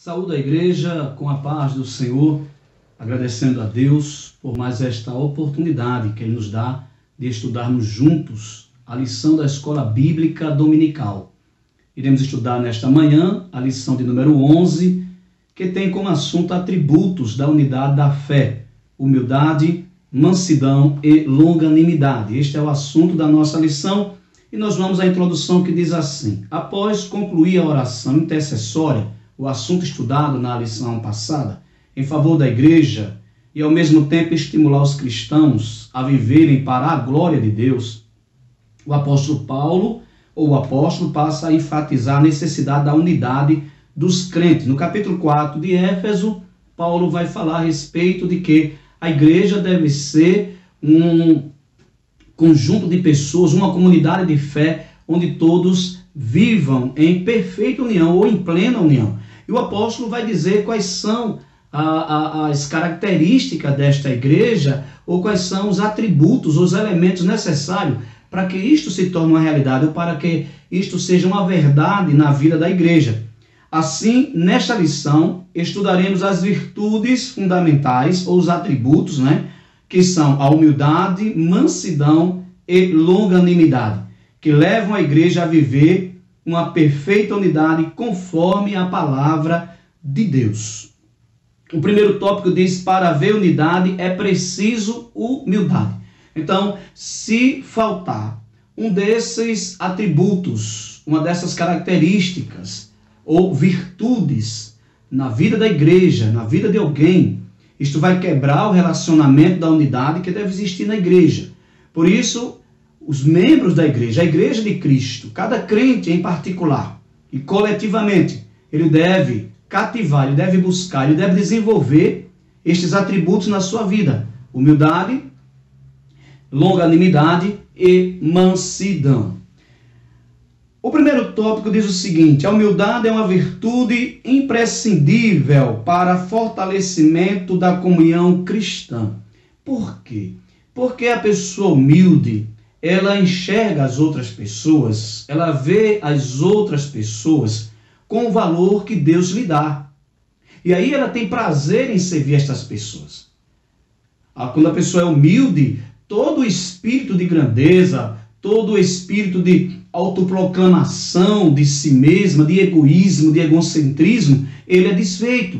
Saúdo a igreja com a paz do Senhor, agradecendo a Deus por mais esta oportunidade que Ele nos dá de estudarmos juntos a lição da Escola Bíblica Dominical. Iremos estudar nesta manhã a lição de número 11, que tem como assunto atributos da unidade da fé, humildade, mansidão e longanimidade. Este é o assunto da nossa lição e nós vamos à introdução que diz assim: após concluir a oração intercessória, o assunto estudado na lição passada, em favor da igreja e ao mesmo tempo estimular os cristãos a viverem para a glória de Deus, o apóstolo Paulo, ou o apóstolo, passa a enfatizar a necessidade da unidade dos crentes. No capítulo 4 de Éfeso, Paulo vai falar a respeito de que a igreja deve ser um conjunto de pessoas, uma comunidade de fé, onde todos vivam em perfeita união ou em plena união. E o apóstolo vai dizer quais são as características desta igreja, ou quais são os atributos, os elementos necessários para que isto se torne uma realidade, ou para que isto seja uma verdade na vida da igreja. Assim, nesta lição, estudaremos as virtudes fundamentais, ou os atributos, que são a humildade, mansidão e longanimidade, que levam a igreja a viver uma perfeita unidade conforme a palavra de Deus. O primeiro tópico diz: para haver unidade é preciso humildade. Então, se faltar um desses atributos, uma dessas características ou virtudes na vida da igreja, na vida de alguém, isto vai quebrar o relacionamento da unidade que deve existir na igreja. Por isso, os membros da igreja, a igreja de Cristo, cada crente em particular e coletivamente, ele deve cativar, ele deve buscar, ele deve desenvolver estes atributos na sua vida: humildade, longanimidade e mansidão. O primeiro tópico diz o seguinte: a humildade é uma virtude imprescindível para fortalecimento da comunhão cristã. Por quê? Porque a pessoa humilde, ela enxerga as outras pessoas, ela vê as outras pessoas com o valor que Deus lhe dá. E aí ela tem prazer em servir estas pessoas. Quando a pessoa é humilde, todo o espírito de grandeza, todo o espírito de autoproclamação de si mesma, de egoísmo, de egocentrismo, ele é desfeito.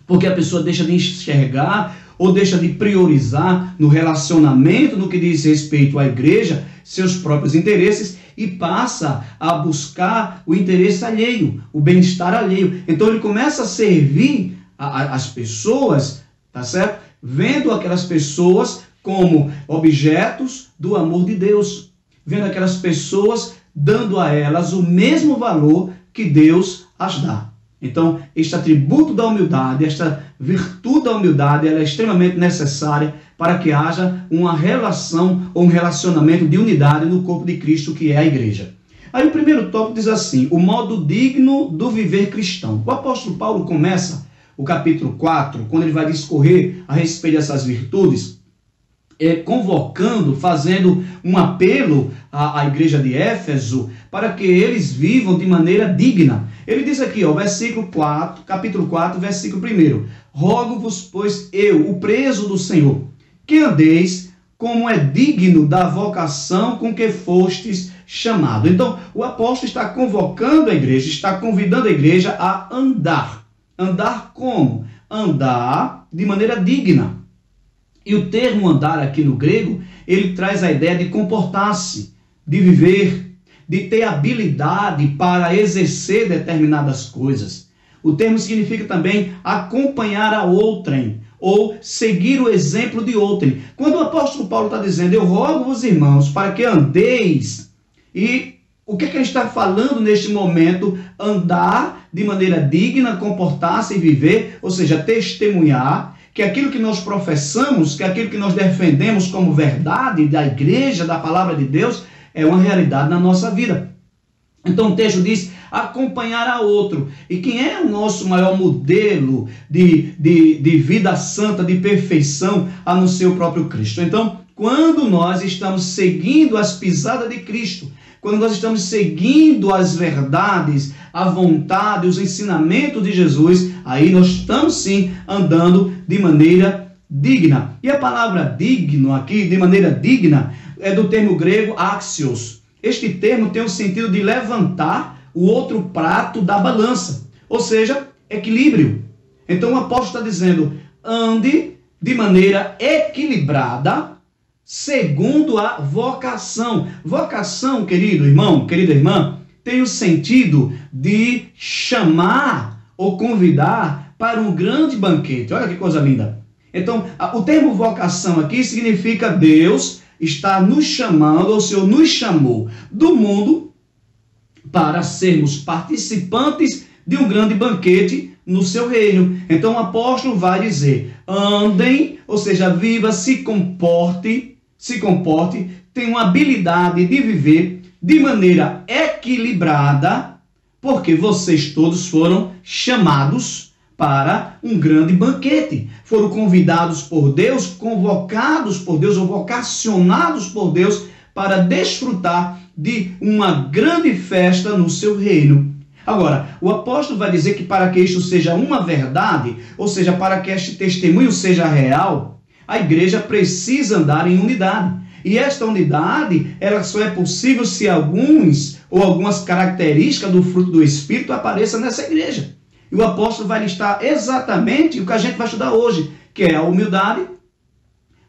Porque a pessoa deixa de enxergar ou deixa de priorizar no relacionamento, no que diz respeito à igreja, seus próprios interesses, e passa a buscar o interesse alheio, o bem-estar alheio. Então ele começa a servir as pessoas, tá certo? Vendo aquelas pessoas como objetos do amor de Deus, vendo aquelas pessoas dando a elas o mesmo valor que Deus as dá. Então, este atributo da humildade, esta virtude da humildade, ela é extremamente necessária para que haja uma relação ou um relacionamento de unidade no corpo de Cristo, que é a igreja. Aí o primeiro tópico diz assim: o modo digno do viver cristão. O apóstolo Paulo começa o capítulo 4, quando ele vai discorrer a respeito dessas virtudes, convocando, fazendo um apelo à igreja de Éfeso para que eles vivam de maneira digna. Ele diz aqui, versículo 4, capítulo 4, versículo 1: rogo-vos, pois eu, o preso do Senhor, que andeis como é digno da vocação com que fostes chamado. Então, o apóstolo está convocando a igreja, está convidando a igreja a andar. Andar como? Andar de maneira digna. E o termo andar aqui no grego, ele traz a ideia de comportar-se, de viver, de ter habilidade para exercer determinadas coisas. O termo significa também acompanhar a outrem, ou seguir o exemplo de outrem. Quando o apóstolo Paulo está dizendo: eu rogo-vos, irmãos, para que andeis, e o que ele está falando neste momento? Andar de maneira digna, comportar-se e viver, ou seja, testemunhar que aquilo que nós professamos, que aquilo que nós defendemos como verdade da igreja, da palavra de Deus, é uma realidade na nossa vida. Então o texto diz: acompanhar a outro. E quem é o nosso maior modelo de vida santa, de perfeição, a não ser o próprio Cristo? Então, quando nós estamos seguindo as pisadas de Cristo, quando nós estamos seguindo as verdades, a vontade, os ensinamentos de Jesus, aí nós estamos sim andando de maneira digna. E a palavra digno aqui, de maneira digna, é do termo grego axios. Este termo tem o sentido de levantar o outro prato da balança, ou seja, equilíbrio. Então o apóstolo está dizendo, ande de maneira equilibrada, segundo a vocação. Vocação, querido irmão, querida irmã, tem o sentido de chamar ou convidar para um grande banquete. Olha que coisa linda. Então, o termo vocação aqui significa Deus está nos chamando, ou o Senhor nos chamou do mundo para sermos participantes de um grande banquete no seu reino. Então o apóstolo vai dizer, andem, ou seja, viva, se comporte, tenha uma habilidade de viver de maneira equilibrada, porque vocês todos foram chamados para um grande banquete. Foram convidados por Deus, convocados por Deus ou vocacionados por Deus para desfrutar de uma grande festa no seu reino. Agora, o apóstolo vai dizer que para que isto seja uma verdade, ou seja, para que este testemunho seja real, a igreja precisa andar em unidade. E esta unidade, ela só é possível se alguns ou algumas características do fruto do Espírito apareçam nessa igreja. E o apóstolo vai listar exatamente o que a gente vai estudar hoje, que é a humildade,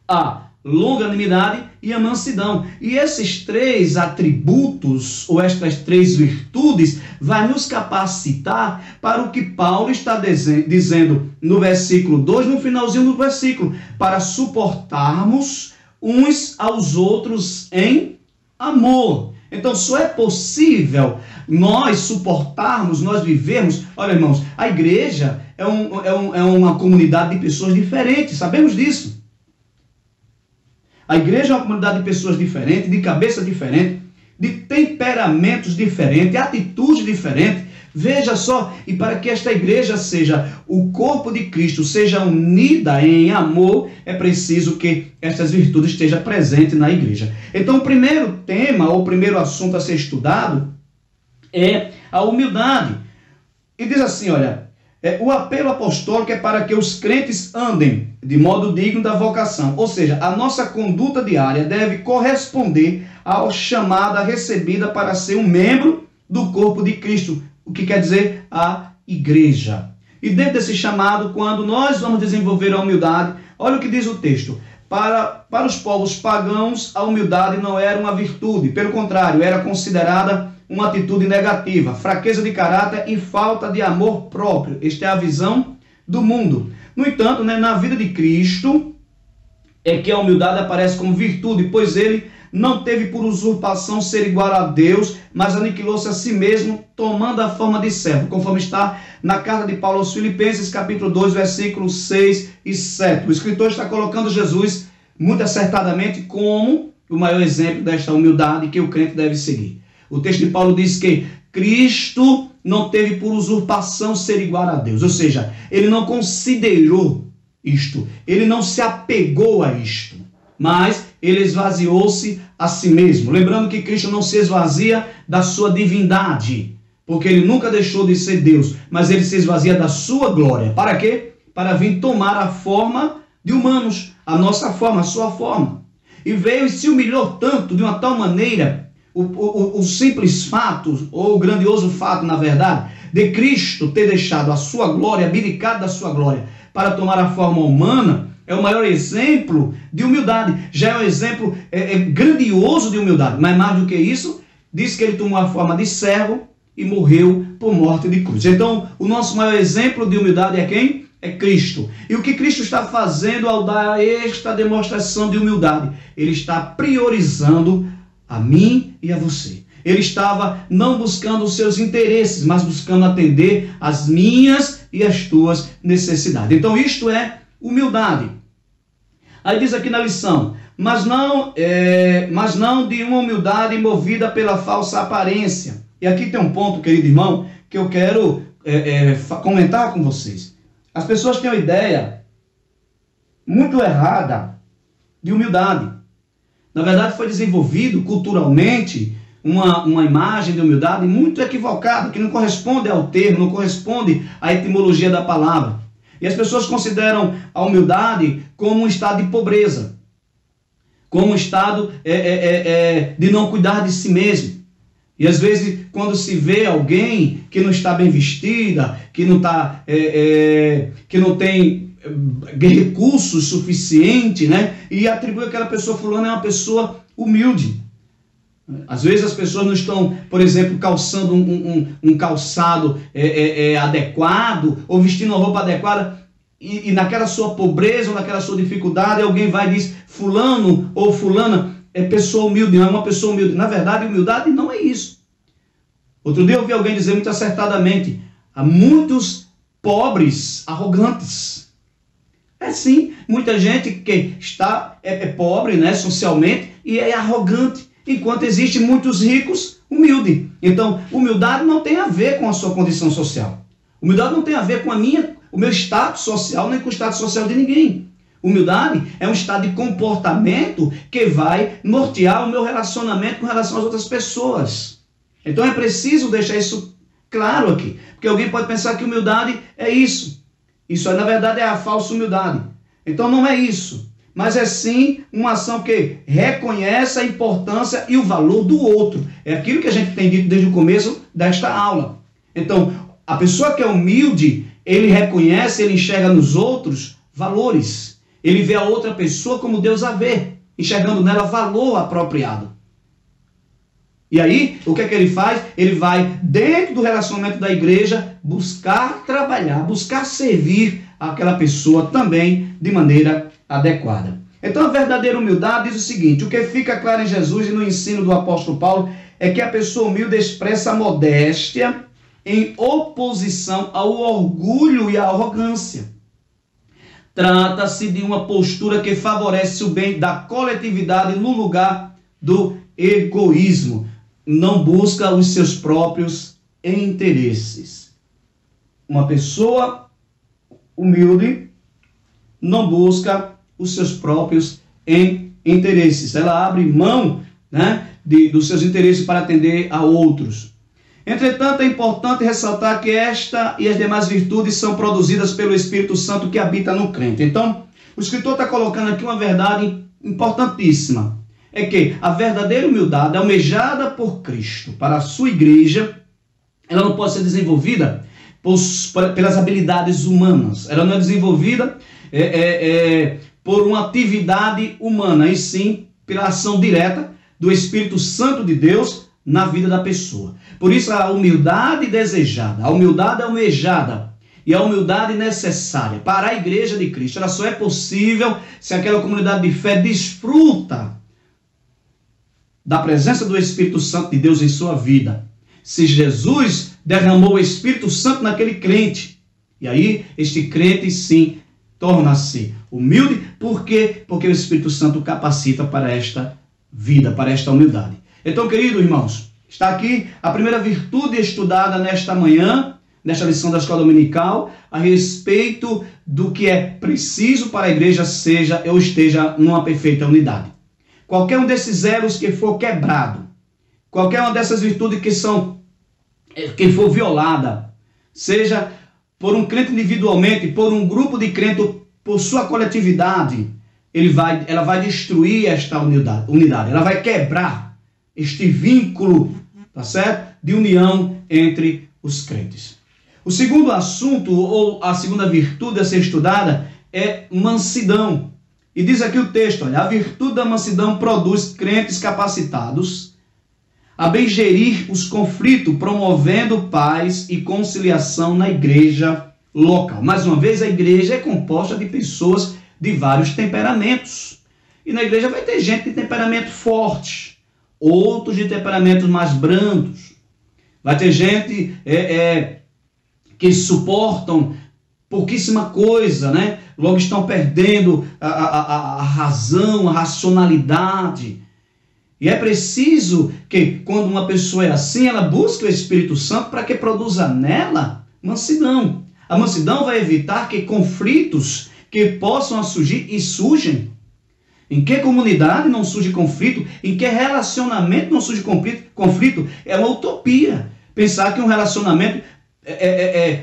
a longanimidade e a mansidão. E esses três atributos, ou estas três virtudes, vai nos capacitar para o que Paulo está dizendo no versículo 2, no finalzinho do versículo, para suportarmos uns aos outros em amor. Então só é possível nós suportarmos, nós vivermos. Olha, irmãos, a igreja é uma comunidade de pessoas diferentes, sabemos disso. A igreja é uma comunidade de pessoas diferentes, de cabeça diferente, de temperamentos diferentes, atitudes diferentes. Veja só, e para que esta igreja seja o corpo de Cristo, seja unida em amor, é preciso que estas virtudes estejam presentes na igreja. Então, o primeiro tema, ou o primeiro assunto a ser estudado, é a humildade. E diz assim, olha, o apelo apostólico é para que os crentes andem de modo digno da vocação. Ou seja, a nossa conduta diária deve corresponder à chamada recebida para ser um membro do corpo de Cristo, o que quer dizer a igreja. E dentro desse chamado, quando nós vamos desenvolver a humildade, olha o que diz o texto. Para os povos pagãos, a humildade não era uma virtude, pelo contrário, era considerada uma atitude negativa, fraqueza de caráter e falta de amor próprio. Esta é a visão do mundo. No entanto, na vida de Cristo, é que a humildade aparece como virtude, pois ele não teve por usurpação ser igual a Deus, mas aniquilou-se a si mesmo, tomando a forma de servo, conforme está na carta de Paulo aos Filipenses, capítulo 2, versículos 6 e 7. O escritor está colocando Jesus, muito acertadamente, como o maior exemplo desta humildade que o crente deve seguir. O texto de Paulo diz que Cristo não teve por usurpação ser igual a Deus, ou seja, ele não considerou isto, ele não se apegou a isto, mas ele esvaziou-se a si mesmo. Lembrando que Cristo não se esvazia da sua divindade, porque ele nunca deixou de ser Deus, mas ele se esvazia da sua glória. Para quê? Para vir tomar a forma de humanos, a nossa forma, a sua forma. E veio e se humilhou tanto, de uma tal maneira, o simples fato, ou o grandioso fato, na verdade, de Cristo ter deixado a sua glória, abdicado da sua glória, para tomar a forma humana, é o maior exemplo de humildade. Já é um exemplo grandioso de humildade. Mas mais do que isso, diz que ele tomou a forma de servo e morreu por morte de cruz. Então, o nosso maior exemplo de humildade é quem? É Cristo. E o que Cristo está fazendo ao dar esta demonstração de humildade? Ele está priorizando a mim e a você. Ele estava não buscando os seus interesses, mas buscando atender as minhas e as tuas necessidades. Então, isto é humildade. Aí diz aqui na lição, mas não de uma humildade movida pela falsa aparência. E aqui tem um ponto, querido irmão, que eu quero comentar com vocês. As pessoas têm uma ideia muito errada de humildade. Na verdade, foi desenvolvido culturalmente uma imagem de humildade muito equivocada, que não corresponde ao termo, não corresponde à etimologia da palavra. E as pessoas consideram a humildade como um estado de pobreza, como um estado de não cuidar de si mesmo. E às vezes, quando se vê alguém que não está bem vestida, que não tem recursos suficientes, né? E atribui aquela pessoa, fulano é uma pessoa humilde. Às vezes as pessoas não estão, por exemplo, calçando um calçado adequado, ou vestindo uma roupa adequada, e naquela sua pobreza, ou naquela sua dificuldade, alguém vai e diz, fulano ou fulana é pessoa humilde, não é uma pessoa humilde. Na verdade, humildade não é isso. Outro dia eu ouvi alguém dizer muito acertadamente, há muitos pobres arrogantes. É sim, muita gente que está pobre, né, socialmente, e é arrogante, enquanto existem muitos ricos humildes. Então, humildade não tem a ver com a sua condição social. Humildade não tem a ver com o meu status social, nem com o status social de ninguém. Humildade é um estado de comportamento que vai nortear o meu relacionamento com relação às outras pessoas. Então é preciso deixar isso claro aqui, porque alguém pode pensar que humildade é isso. Isso, na verdade, é a falsa humildade. Então não é isso, mas é sim uma ação que reconhece a importância e o valor do outro. É aquilo que a gente tem dito desde o começo desta aula. Então, a pessoa que é humilde, ele reconhece, ele enxerga nos outros valores. Ele vê a outra pessoa como Deus a vê, enxergando nela valor apropriado. E aí, o que é que ele faz? Ele vai, dentro do relacionamento da igreja, buscar trabalhar, buscar servir aquela pessoa também de maneira adequada. Então, a verdadeira humildade diz o seguinte, o que fica claro em Jesus e no ensino do apóstolo Paulo é que a pessoa humilde expressa a modéstia em oposição ao orgulho e à arrogância. Trata-se de uma postura que favorece o bem da coletividade no lugar do egoísmo. Não busca os seus próprios interesses. Uma pessoa humilde não busca os seus próprios interesses. Ela abre mão, né, dos seus interesses para atender a outros. Entretanto, é importante ressaltar que esta e as demais virtudes são produzidas pelo Espírito Santo que habita no crente. Então, o escritor está colocando aqui uma verdade importantíssima. É que a verdadeira humildade almejada por Cristo para a sua igreja, ela não pode ser desenvolvida pelas habilidades humanas. Ela não é desenvolvida por uma atividade humana, e sim pela ação direta do Espírito Santo de Deus na vida da pessoa. Por isso a humildade desejada, a humildade almejada e a humildade necessária para a igreja de Cristo, ela só é possível se aquela comunidade de fé desfruta da presença do Espírito Santo de Deus em sua vida. Se Jesus derramou o Espírito Santo naquele crente, e aí este crente sim torna-se humilde. Por quê? Porque o Espírito Santo capacita para esta vida, para esta humildade. Então, queridos irmãos, está aqui a primeira virtude estudada nesta manhã, nesta lição da escola dominical, a respeito do que é preciso para a igreja seja ou esteja numa perfeita unidade. Qualquer um desses elos que for quebrado, qualquer uma dessas virtudes que for violada, seja por um crente individualmente, por um grupo de crentes, por sua coletividade, ela vai destruir esta unidade, ela vai quebrar este vínculo, tá certo? De união entre os crentes. O segundo assunto, ou a segunda virtude a ser estudada, é mansidão. E diz aqui o texto, olha, a virtude da mansidão produz crentes capacitados a bem gerir os conflitos, promovendo paz e conciliação na igreja local. Mais uma vez, a igreja é composta de pessoas de vários temperamentos. E na igreja vai ter gente de temperamento forte, outros de temperamentos mais brandos. Vai ter gente que suportam pouquíssima coisa, né? Logo estão perdendo a razão, a racionalidade. E é preciso que, quando uma pessoa é assim, ela busque o Espírito Santo para que produza nela mansidão. A mansidão vai evitar que conflitos que possam surgir e surgem. Em que comunidade não surge conflito? Em que relacionamento não surge conflito? É uma utopia pensar que um relacionamento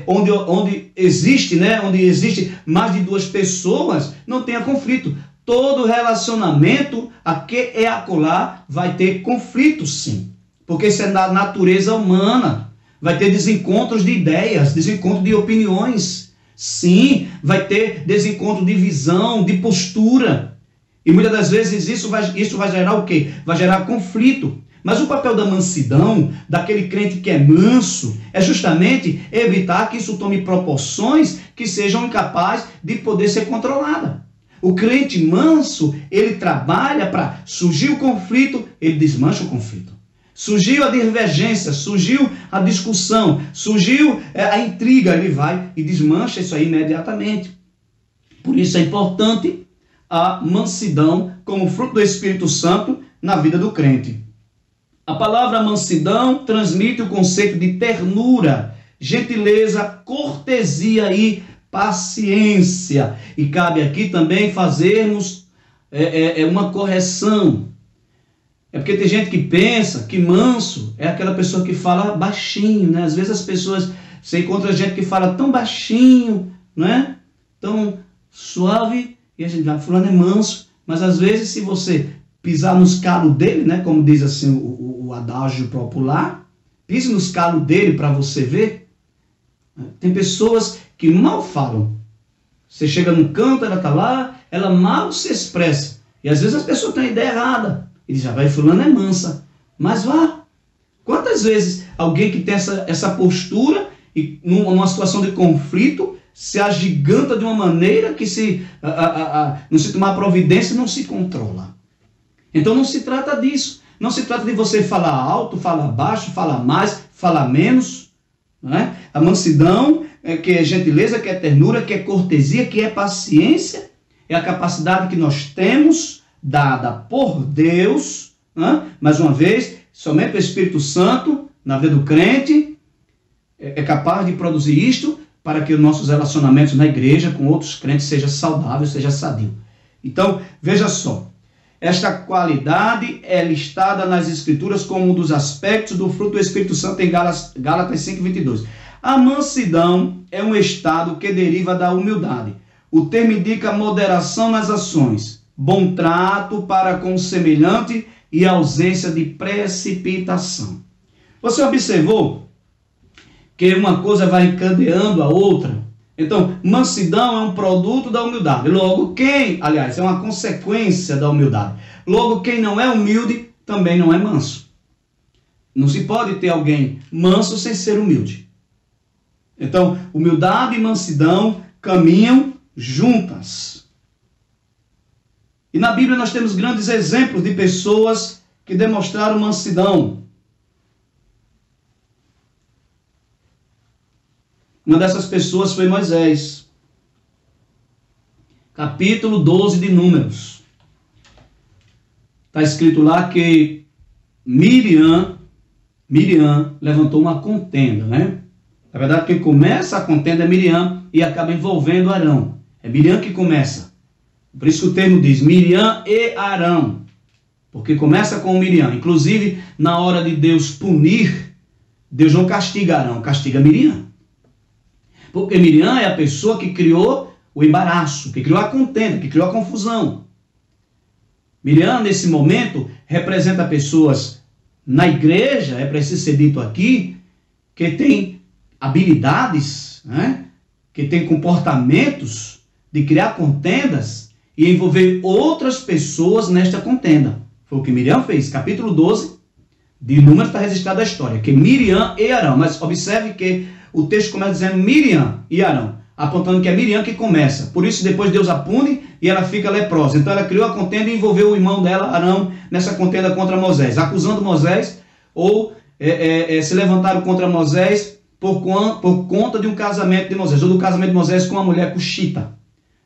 onde existe, né, onde existe mais de duas pessoas, não tenha conflito. Todo relacionamento, aqui é acolá, vai ter conflito, sim. Porque isso é da natureza humana. Vai ter desencontros de ideias, desencontro de opiniões. Sim, vai ter desencontro de visão, de postura. E muitas das vezes isso vai gerar o quê? Vai gerar conflito. Mas o papel da mansidão, daquele crente que é manso, é justamente evitar que isso tome proporções que sejam incapazes de poder ser controlada. O crente manso, ele trabalha para surgir o conflito, ele desmancha o conflito. Surgiu a divergência, surgiu a discussão, surgiu a intriga, ele vai e desmancha isso aí imediatamente. Por isso é importante a mansidão como fruto do Espírito Santo na vida do crente. A palavra mansidão transmite o conceito de ternura, gentileza, cortesia e paciência. E cabe aqui também fazermos uma correção. É porque tem gente que pensa que manso é aquela pessoa que fala baixinho, né? Às vezes as pessoas, você encontra gente que fala tão baixinho, né? Tão suave, e a gente vai, fulano é manso, mas às vezes se você pisar nos calos dele, né? Como diz assim o adágio popular, pise nos calos dele para você ver. Tem pessoas que mal falam. Você chega num canto, ela está lá, ela mal se expressa. E às vezes as pessoas têm a ideia errada. Ele já vai, fulano é mansa. Mas vá. Quantas vezes alguém que tem essa postura e numa situação de conflito se agiganta de uma maneira que não se tomar providência, não se controla. Então não se trata disso. Não se trata de você falar alto, falar baixo, falar mais, falar menos. Não é? A mansidão, que é gentileza, que é ternura, que é cortesia, que é paciência, é a capacidade que nós temos dada por Deus, mais uma vez, somente o Espírito Santo, na vida do crente, é capaz de produzir isto para que os nossos relacionamentos na igreja com outros crentes seja saudável, seja sadio. Então, veja só, esta qualidade é listada nas Escrituras como um dos aspectos do fruto do Espírito Santo em Gálatas 5:22. A mansidão é um estado que deriva da humildade. O termo indica moderação nas ações, bom trato para com o semelhante e ausência de precipitação. Você observou que uma coisa vai encadeando a outra? Então, mansidão é um produto da humildade. Logo, é uma consequência da humildade. Logo, quem não é humilde também não é manso. Não se pode ter alguém manso sem ser humilde. Então, humildade e mansidão caminham juntas. E na Bíblia nós temos grandes exemplos de pessoas que demonstraram mansidão. Uma dessas pessoas foi Moisés. Capítulo 12 de Números. Está escrito lá que Miriam levantou uma contenda, né? Na verdade, quem começa a contenda é Miriam e acaba envolvendo Arão. É Miriam que começa. Por isso que o termo diz Miriam e Arão. Porque começa com Miriam. Inclusive, na hora de Deus punir, Deus não castiga Arão, castiga Miriam. Porque Miriam é a pessoa que criou o embaraço, que criou a contenda, que criou a confusão. Miriam, nesse momento, representa pessoas na igreja, é preciso ser dito aqui, que tem habilidades, né? Que tem comportamentos de criar contendas e envolver outras pessoas nesta contenda. Foi o que Miriam fez. Capítulo 12 de Números está registrada a história, que Miriam e Arão. Mas observe que o texto começa dizendo Miriam e Arão, apontando que é Miriam que começa. Por isso depois Deus a pune e ela fica leprosa. Então ela criou a contenda e envolveu o irmão dela, Arão, nessa contenda contra Moisés, acusando Moisés ou se levantaram contra Moisés por conta de um casamento de Moisés, ou do casamento de Moisés com uma mulher cuxita.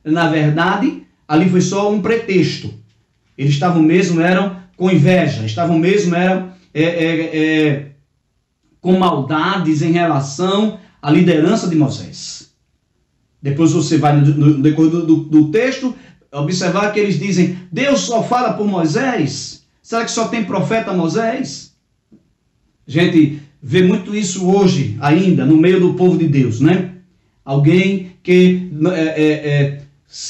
Na verdade, ali foi só um pretexto. Eles estavam mesmo, eram com inveja, estavam mesmo, eram com maldades em relação à liderança de Moisés. Depois você vai no decorrer do texto, observar que eles dizem, Deus só fala por Moisés? Será que só tem profeta Moisés? A gente vê muito isso hoje ainda no meio do povo de Deus, né? Alguém que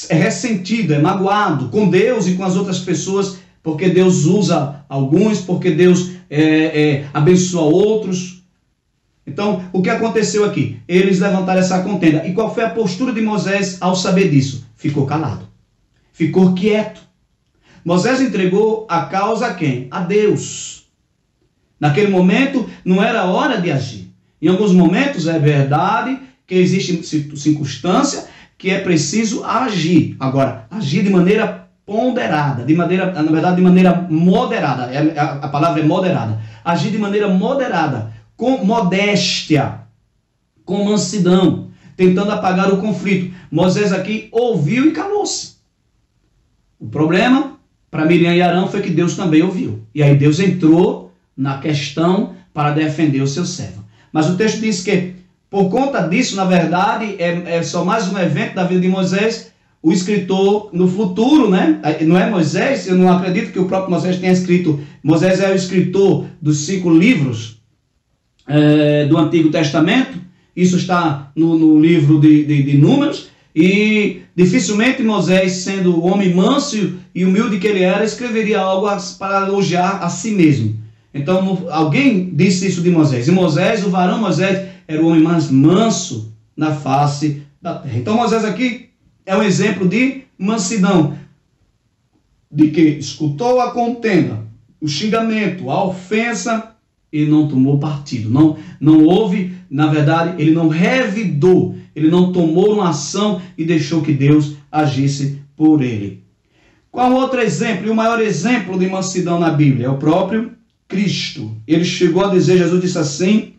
é ressentido, é magoado com Deus e com as outras pessoas, porque Deus usa alguns, porque Deus abençoa outros. Então, o que aconteceu aqui? Eles levantaram essa contenda. E qual foi a postura de Moisés ao saber disso? Ficou calado. Ficou quieto. Moisés entregou a causa a quem? A Deus. Naquele momento, não era hora de agir. Em alguns momentos, é verdade que existe circunstância que é preciso agir. Agora, agir de maneira ponderada, na verdade, de maneira moderada. A palavra é moderada. Agir de maneira moderada, com modéstia, com mansidão, tentando apagar o conflito. Moisés aqui ouviu e calou-se. O problema para Miriam e Arão foi que Deus também ouviu. E aí Deus entrou na questão para defender o seu servo. Mas o texto diz que, por conta disso, na verdade, é só mais um evento da vida de Moisés. O escritor, no futuro, né? Não é Moisés, eu não acredito que o próprio Moisés tenha escrito. Moisés é o escritor dos 5 livros do Antigo Testamento. Isso está no livro de Números. E dificilmente Moisés, sendo o homem manso e humilde que ele era, escreveria algo para elogiar a si mesmo. Então, alguém disse isso de Moisés. E Moisés, o varão Moisés, era o homem mais manso na face da terra. Então, Moisés aqui é um exemplo de mansidão, de que escutou a contenda, o xingamento, a ofensa, e não tomou partido. Não houve, na verdade, ele não revidou, ele não tomou uma ação e deixou que Deus agisse por ele. Qual outro exemplo? E o maior exemplo de mansidão na Bíblia é o próprio Cristo. Ele chegou a dizer, Jesus disse assim,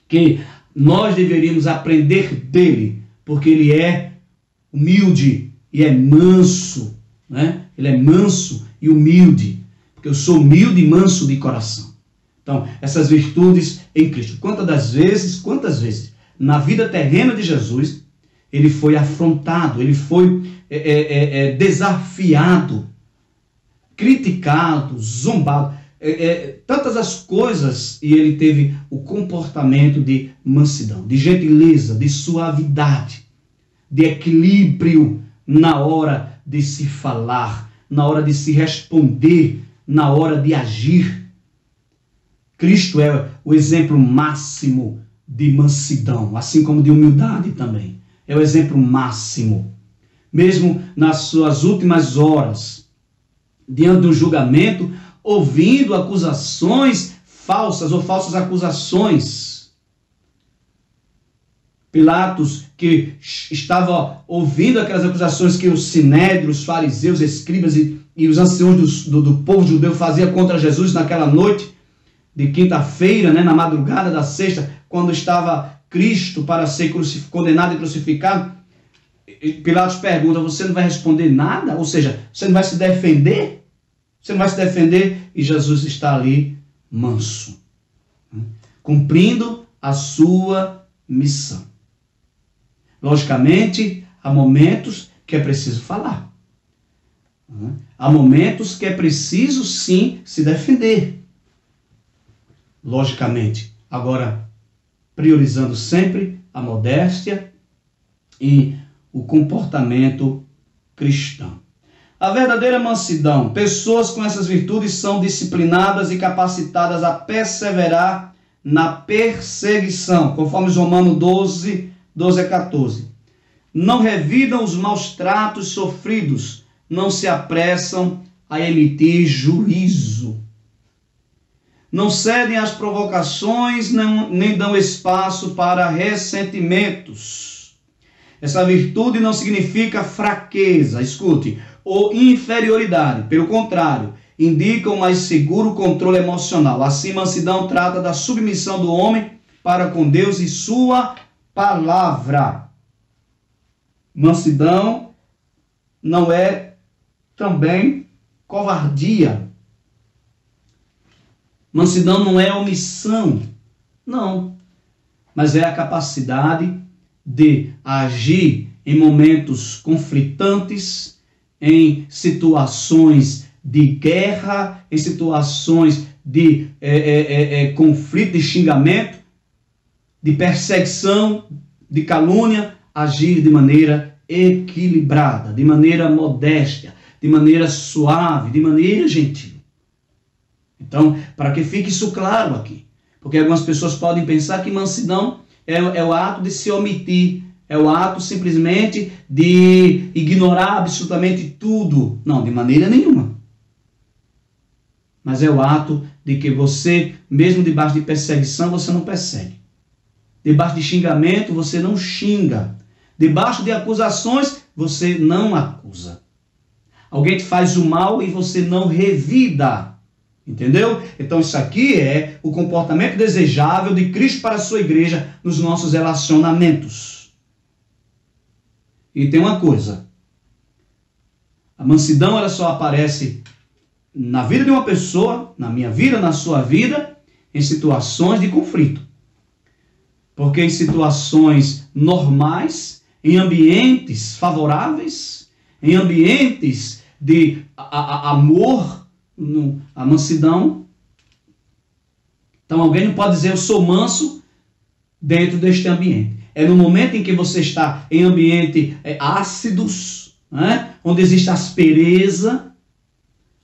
que nós deveríamos aprender dele, porque ele é humilde e é manso, né? Ele é manso e humilde, porque eu sou humilde e manso de coração. Então, essas virtudes em Cristo. Quantas vezes, na vida terrena de Jesus, ele foi afrontado, ele foi desafiado, criticado, zombado, tantas as coisas, e ele teve o comportamento de mansidão, de gentileza, de suavidade, de equilíbrio na hora de se falar, na hora de se responder, na hora de agir. Cristo é o exemplo máximo de mansidão, assim como de humildade também. É o exemplo máximo. Mesmo nas suas últimas horas, diante do julgamento, ouvindo acusações falsas ou falsas acusações. Pilatos, que estava ouvindo aquelas acusações que os sinédrios, os fariseus, escribas e os anciões do povo judeu faziam contra Jesus naquela noite de quinta-feira, né, na madrugada da sexta, quando estava Cristo para ser condenado e crucificado. Pilatos pergunta, você não vai responder nada? Ou seja, você não vai se defender? Você não vai se defender? E Jesus está ali manso, cumprindo a sua missão. Logicamente, há momentos que é preciso falar. Há momentos que é preciso, sim, se defender. Logicamente. Agora, priorizando sempre a modéstia e o comportamento cristão. A verdadeira mansidão. Pessoas com essas virtudes são disciplinadas e capacitadas a perseverar na perseguição, conforme Romanos 12 a 14. Não revidam os maus tratos sofridos, não se apressam a emitir juízo. Não cedem às provocações, nem dão espaço para ressentimentos. Essa virtude não significa fraqueza, escute, ou inferioridade. Pelo contrário, indica um mais seguro controle emocional. Assim, mansidão trata da submissão do homem para com Deus e sua palavra. Mansidão não é também covardia. Mansidão não é omissão, não. Mas é a capacidade de agir em momentos conflitantes, em situações de guerra, em situações de conflito, de xingamento, de perseguição, de calúnia, agir de maneira equilibrada, de maneira modesta, de maneira suave, de maneira gentil. Então, para que fique isso claro aqui, porque algumas pessoas podem pensar que mansidão é o ato de se omitir, é o ato simplesmente de ignorar absolutamente tudo. Não, de maneira nenhuma. Mas é o ato de que você, mesmo debaixo de perseguição, você não persegue. Debaixo de xingamento, você não xinga. Debaixo de acusações, você não acusa. Alguém te faz o mal e você não revida. Entendeu? Então isso aqui é o comportamento desejável de Cristo para a sua igreja nos nossos relacionamentos. E tem uma coisa. A mansidão ela só aparece na vida de uma pessoa, na minha vida, na sua vida, em situações de conflito. Porque em situações normais, em ambientes favoráveis, em ambientes de amor, a mansidão. Então alguém não pode dizer eu sou manso dentro deste ambiente. É no momento em que você está em ambiente ácidos, né? Onde existe aspereza,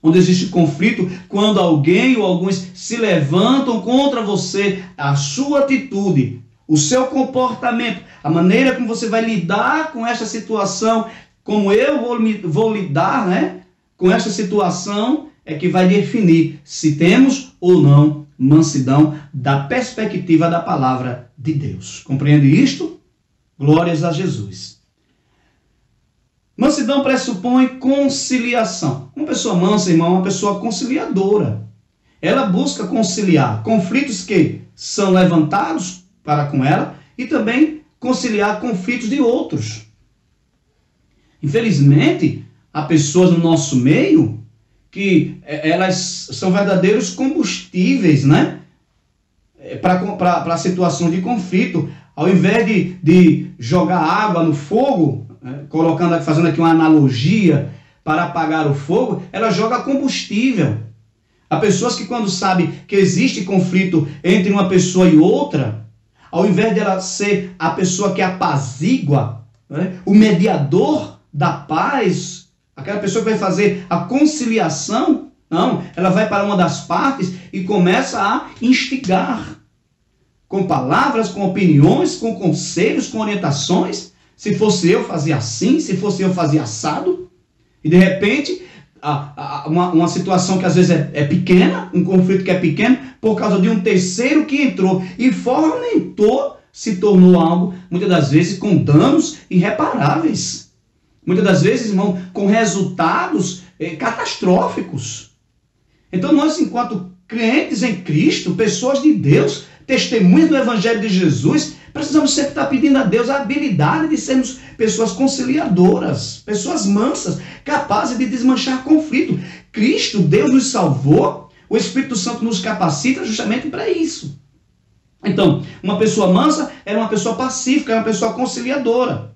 onde existe conflito, quando alguém ou alguns se levantam contra você, a sua atitude, o seu comportamento, a maneira como você vai lidar com essa situação, como eu vou lidar, né, com essa situação, é que vai definir se temos ou não mansidão da perspectiva da palavra de Deus. Compreende isto? Glórias a Jesus. Mansidão pressupõe conciliação. Uma pessoa mansa, irmão, é uma pessoa conciliadora. Ela busca conciliar conflitos que são levantados para com ela e também conciliar conflitos de outros. Infelizmente, há pessoas no nosso meio que elas são verdadeiros combustíveis, né? Para a situação de conflito. Ao invés de jogar água no fogo, fazendo aqui uma analogia para apagar o fogo, ela joga combustível. Há pessoas que quando sabem que existe conflito entre uma pessoa e outra, ao invés dela ser a pessoa que apazigua, né, o mediador da paz, aquela pessoa que vai fazer a conciliação, não, ela vai para uma das partes e começa a instigar, com palavras, com opiniões, com conselhos, com orientações. Se fosse eu, fazia assim, se fosse eu, fazia assado. E de repente, uma situação que às vezes é pequena, um conflito que é pequeno, por causa de um terceiro que entrou e fomentou, se tornou algo, muitas das vezes, com danos irreparáveis. Muitas das vezes, irmão, com resultados catastróficos. Então nós, enquanto crentes em Cristo, pessoas de Deus, testemunhas do Evangelho de Jesus, precisamos sempre estar pedindo a Deus a habilidade de sermos pessoas conciliadoras, pessoas mansas, capazes de desmanchar conflito. Cristo, Deus nos salvou, o Espírito Santo nos capacita justamente para isso. Então, uma pessoa mansa era uma pessoa pacífica, era uma pessoa conciliadora.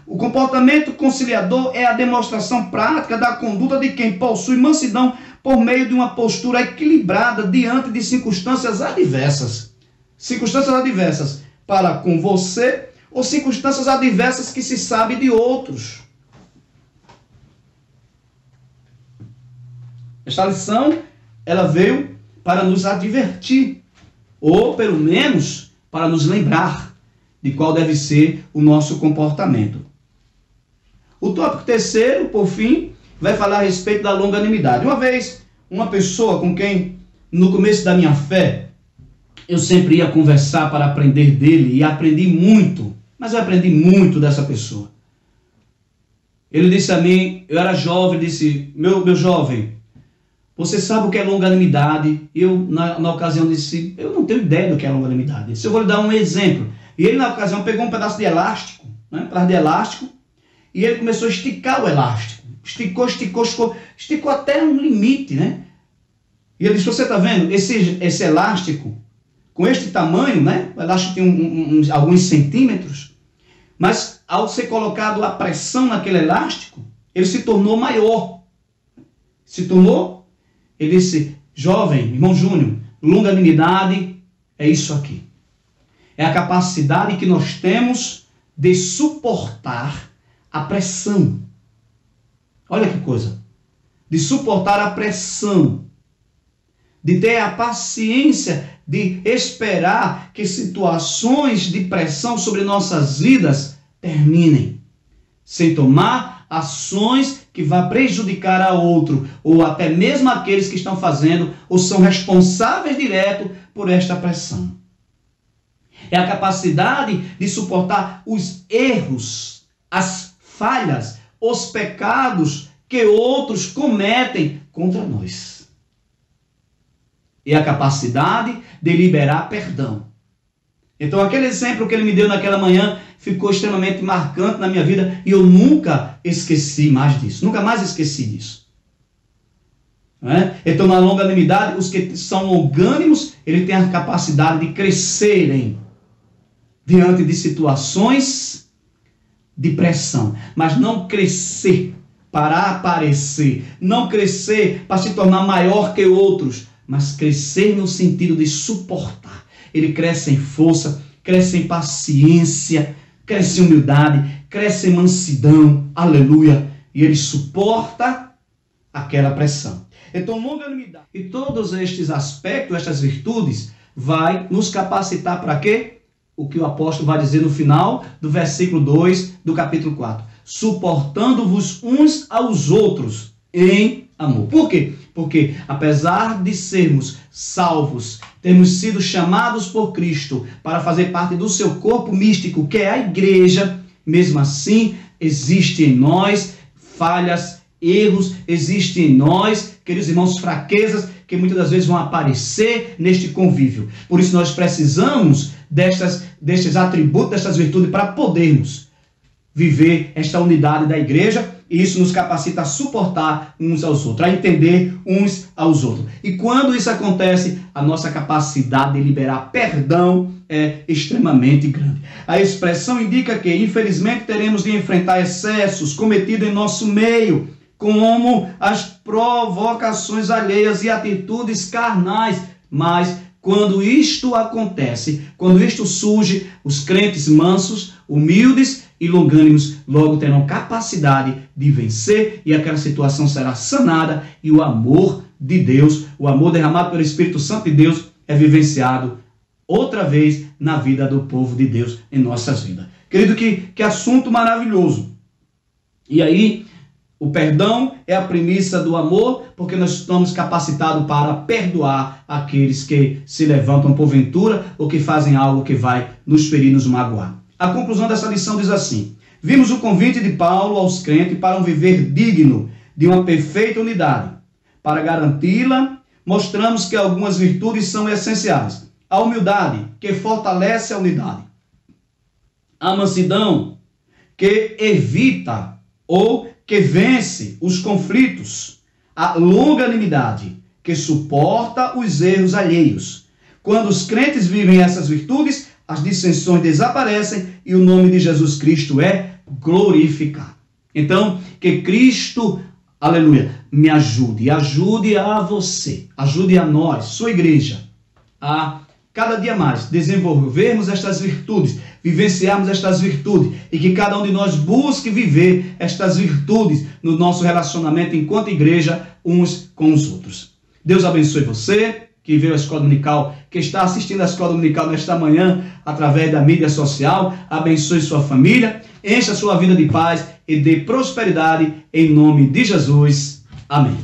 O comportamento conciliador é a demonstração prática da conduta de quem possui mansidão por meio de uma postura equilibrada diante de circunstâncias adversas. Circunstâncias adversas para com você ou circunstâncias adversas que se sabe de outros. Esta lição, ela veio para nos advertir, ou pelo menos para nos lembrar de qual deve ser o nosso comportamento. O tópico terceiro, por fim, vai falar a respeito da longanimidade. Uma vez, uma pessoa com quem, no começo da minha fé, eu sempre ia conversar para aprender dele, e aprendi muito, mas eu aprendi muito dessa pessoa. Ele disse a mim, eu era jovem, disse, meu jovem, você sabe o que é longanimidade? Eu, na ocasião, disse, eu não tenho ideia do que é longanimidade. Disse, eu vou lhe dar um exemplo. E ele, na ocasião, pegou um pedaço de elástico, né, um pedaço de elástico, e ele começou a esticar o elástico. Esticou até um limite, né? E ele disse, você está vendo? Esse elástico, com este tamanho, né? O elástico tem alguns centímetros, mas ao ser colocado a pressão naquele elástico, ele se tornou maior. Ele disse, jovem, irmão Júnior, longanimidade é isso aqui. É a capacidade que nós temos de suportar a pressão. Olha que coisa. De suportar a pressão. De ter a paciência de esperar que situações de pressão sobre nossas vidas terminem. Sem tomar ações que vá prejudicar a outro, ou até mesmo aqueles que estão fazendo ou são responsáveis direto por esta pressão. É a capacidade de suportar os erros, as falhas, os pecados que outros cometem contra nós. É a capacidade de liberar perdão. Então, aquele exemplo que ele me deu naquela manhã ficou extremamente marcante na minha vida e eu nunca esqueci mais disso. Nunca mais esqueci disso. Então, na longanimidade, os que são longânimos, ele tem a capacidade de crescerem diante de situações de pressão, mas não crescer para aparecer, não crescer para se tornar maior que outros, mas crescer no sentido de suportar. Ele cresce em força, cresce em paciência, cresce em humildade, cresce em mansidão, aleluia, e ele suporta aquela pressão. Então, longanimidade e todos estes aspectos, estas virtudes, vai nos capacitar para quê? O que o apóstolo vai dizer no final do versículo 2 do capítulo 4. Suportando-vos uns aos outros em amor. Por quê? Porque apesar de sermos salvos, termos sido chamados por Cristo para fazer parte do seu corpo místico, que é a igreja, mesmo assim, existe em nós falhas, erros, existe em nós, queridos irmãos, fraquezas, que muitas das vezes vão aparecer neste convívio. Por isso nós precisamos destes atributos, destas virtudes, para podermos viver esta unidade da igreja, e isso nos capacita a suportar uns aos outros, a entender uns aos outros. E quando isso acontece, a nossa capacidade de liberar perdão é extremamente grande. A expressão indica que, infelizmente, teremos de enfrentar excessos cometidos em nosso meio, como as provocações alheias e atitudes carnais. Mas quando isto acontece, quando isto surge, os crentes mansos, humildes e longânimos logo terão capacidade de vencer e aquela situação será sanada e o amor de Deus, o amor derramado pelo Espírito Santo de Deus é vivenciado outra vez na vida do povo de Deus, em nossas vidas. Querido, que assunto maravilhoso. E aí, o perdão é a premissa do amor, porque nós estamos capacitados para perdoar aqueles que se levantam porventura ou que fazem algo que vai nos ferir, nos magoar. A conclusão dessa lição diz assim: vimos o convite de Paulo aos crentes para um viver digno de uma perfeita unidade. Para garanti-la, mostramos que algumas virtudes são essenciais. A humildade, que fortalece a unidade. A mansidão, que evita ou que vence os conflitos. A longanimidade, que suporta os erros alheios. Quando os crentes vivem essas virtudes, as dissensões desaparecem e o nome de Jesus Cristo é glorificado. Então, que Cristo, aleluia, me ajude a você, ajude a nós, sua igreja, a cada dia mais desenvolvermos estas virtudes, vivenciarmos estas virtudes e que cada um de nós busque viver estas virtudes no nosso relacionamento enquanto igreja uns com os outros. Deus abençoe você que veio à Escola Dominical, que está assistindo à Escola Dominical nesta manhã através da mídia social. Abençoe sua família, encha sua vida de paz e de prosperidade em nome de Jesus. Amém.